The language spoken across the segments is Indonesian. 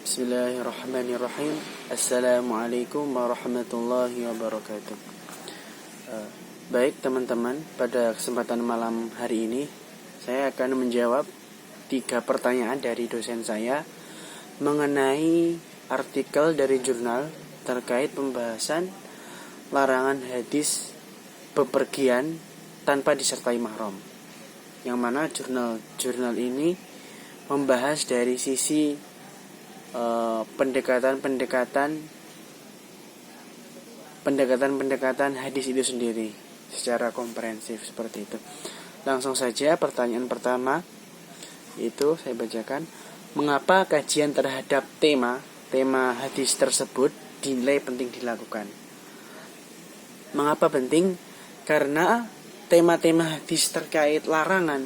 Bismillahirrahmanirrahim. Assalamualaikum warahmatullahi wabarakatuh. Baik teman-teman, pada kesempatan malam hari ini saya akan menjawab 3 pertanyaan dari dosen saya mengenai artikel dari jurnal terkait pembahasan larangan hadis bepergian tanpa disertai mahram. Yang mana jurnal ini membahas dari sisi pendekatan hadis itu sendiri secara komprehensif seperti itu. Langsung saja pertanyaan pertama itu saya bacakan. Mengapa kajian terhadap tema hadis tersebut dinilai penting dilakukan? Mengapa penting? Karena tema-tema hadis terkait larangan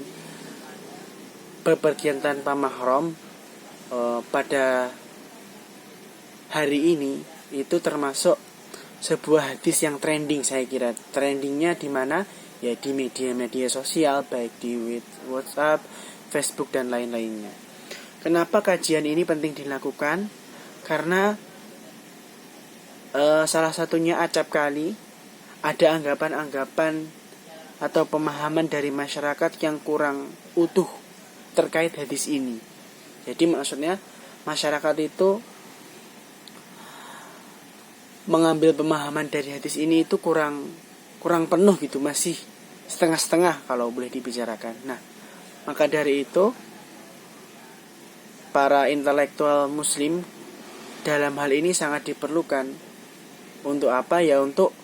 bepergian tanpa mahram pada hari ini itu termasuk sebuah hadis yang trending. Saya kira trendingnya di mana? Ya di media-media sosial, baik di WhatsApp, Facebook dan lain-lainnya. Kenapa kajian ini penting dilakukan? Karena salah satunya acap kali ada anggapan-anggapan atau pemahaman dari masyarakat yang kurang utuh terkait hadis ini. Jadi maksudnya masyarakat itu mengambil pemahaman dari hadis ini itu kurang penuh gitu, masih setengah-setengah kalau boleh dibicarakan. Nah, maka dari itu para intelektual muslim dalam hal ini sangat diperlukan. Untuk apa ya? Untuk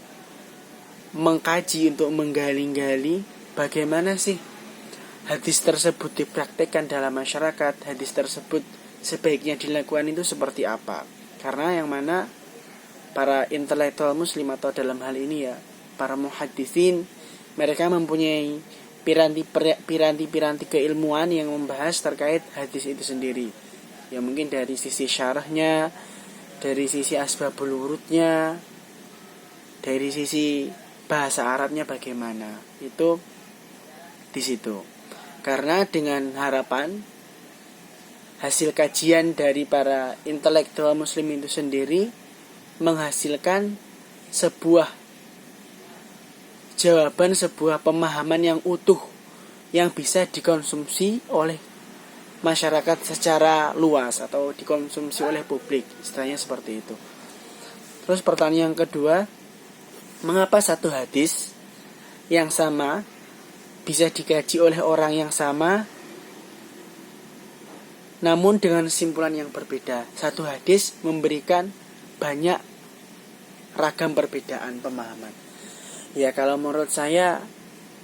mengkaji, untuk menggali-gali bagaimana sih hadis tersebut dipraktekkan dalam masyarakat, hadis tersebut sebaiknya dilakukan itu seperti apa. Karena yang mana para intelektual muslim atau dalam hal ini ya para muhaddisin, mereka mempunyai piranti keilmuan yang membahas terkait hadis itu sendiri. Ya mungkin dari sisi syarahnya, dari sisi asbabul wurudnya, dari sisi bahasa Arabnya bagaimana. Itu di situ. Karena dengan harapan hasil kajian dari para intelektual muslim itu sendiri menghasilkan sebuah jawaban, sebuah pemahaman yang utuh yang bisa dikonsumsi oleh masyarakat secara luas atau dikonsumsi oleh publik, istilahnya seperti itu. Terus pertanyaan yang kedua, mengapa satu hadis yang sama bisa dikaji oleh orang yang sama namun dengan kesimpulan yang berbeda? Satu hadis memberikan banyak ragam perbedaan pemahaman. Ya kalau menurut saya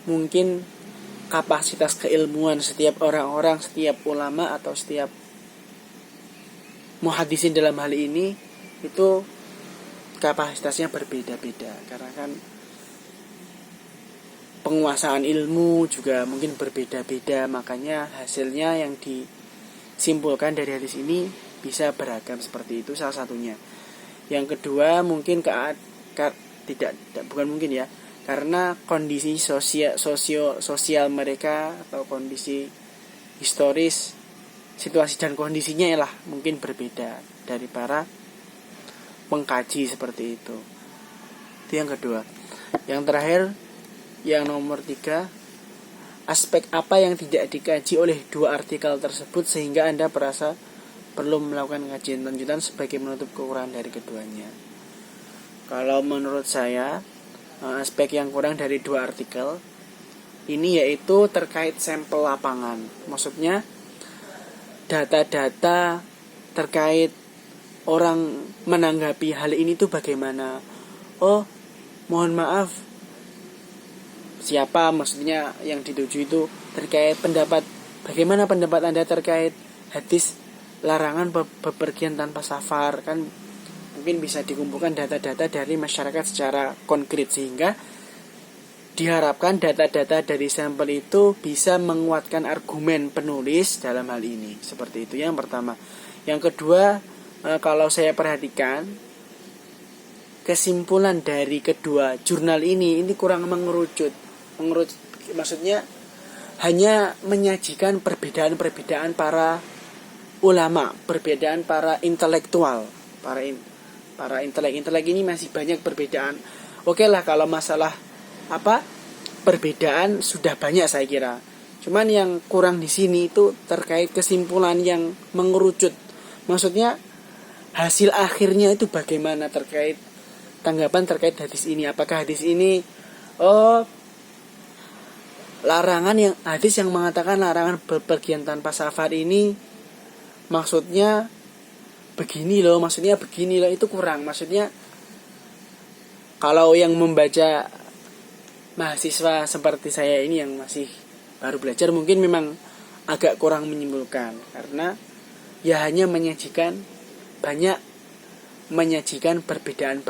mungkin kapasitas keilmuan setiap orang-orang, setiap ulama atau setiap muhaddisin dalam hal ini itu kapasitasnya berbeda-beda. Karena kan penguasaan ilmu juga mungkin berbeda-beda, makanya hasilnya yang disimpulkan dari hadis ini bisa beragam seperti itu salah satunya. Yang kedua mungkin karena kondisi sosial mereka atau kondisi historis, situasi dan kondisinya lah mungkin berbeda dari para pengkaji seperti itu. Itu yang kedua. Yang terakhir, yang nomor 3, aspek apa yang tidak dikaji oleh 2 artikel tersebut sehingga Anda merasa perlu melakukan kajian lanjutan sebagai menutup kekurangan dari keduanya. Kalau menurut saya, aspek yang kurang dari 2 artikel ini yaitu terkait sampel lapangan. Maksudnya data-data terkait orang menanggapi hal ini tuh bagaimana. Oh, mohon maaf, siapa maksudnya yang dituju itu terkait bagaimana pendapat Anda terkait hadis larangan bepergian tanpa safar. Kan mungkin bisa dikumpulkan data-data dari masyarakat secara konkret sehingga diharapkan data-data dari sampel itu bisa menguatkan argumen penulis dalam hal ini. Seperti itu yang pertama. Yang kedua, kalau saya perhatikan kesimpulan dari kedua jurnal ini kurang mengerucut, maksudnya hanya menyajikan perbedaan-perbedaan para ulama, perbedaan para intelektual, para intelek ini masih banyak perbedaan. Oke lah, kalau masalah perbedaan sudah banyak saya kira. Cuman yang kurang di sini itu terkait kesimpulan yang mengerucut. Maksudnya hasil akhirnya itu bagaimana terkait tanggapan terkait hadis ini. Apakah hadis ini hadis yang mengatakan larangan berpergian tanpa safar ini maksudnya begini loh itu kurang. Maksudnya kalau yang membaca mahasiswa seperti saya ini yang masih baru belajar mungkin memang agak kurang menyimpulkan, karena ya hanya menyajikan perbedaan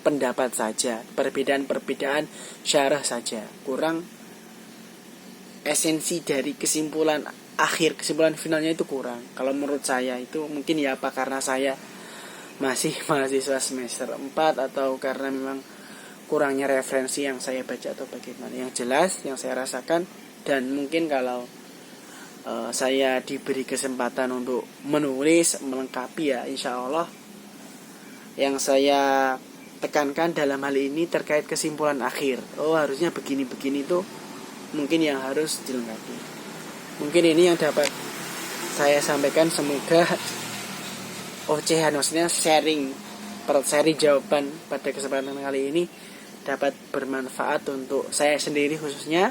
pendapat saja, perbedaan syarah saja, kurang esensi dari kesimpulan finalnya itu kurang. Kalau menurut saya itu mungkin ya karena saya masih mahasiswa semester 4 atau karena memang kurangnya referensi yang saya baca atau bagaimana. Yang jelas yang saya rasakan, dan mungkin kalau saya diberi kesempatan untuk menulis melengkapi, ya insya Allah yang saya tekankan dalam hal ini terkait kesimpulan akhir. Harusnya begini-begini itu mungkin yang harus dilengkapi. Mungkin ini yang dapat saya sampaikan. Semoga ocehan, maksudnya sharing jawaban pada kesempatan kali ini dapat bermanfaat untuk saya sendiri khususnya,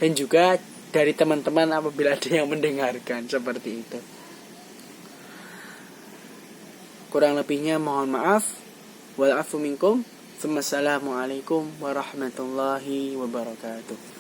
dan juga dari teman-teman apabila ada yang mendengarkan seperti itu. Kurang lebihnya mohon maaf. Wal afu minkum. Wassalamualaikum warahmatullahi wabarakatuh.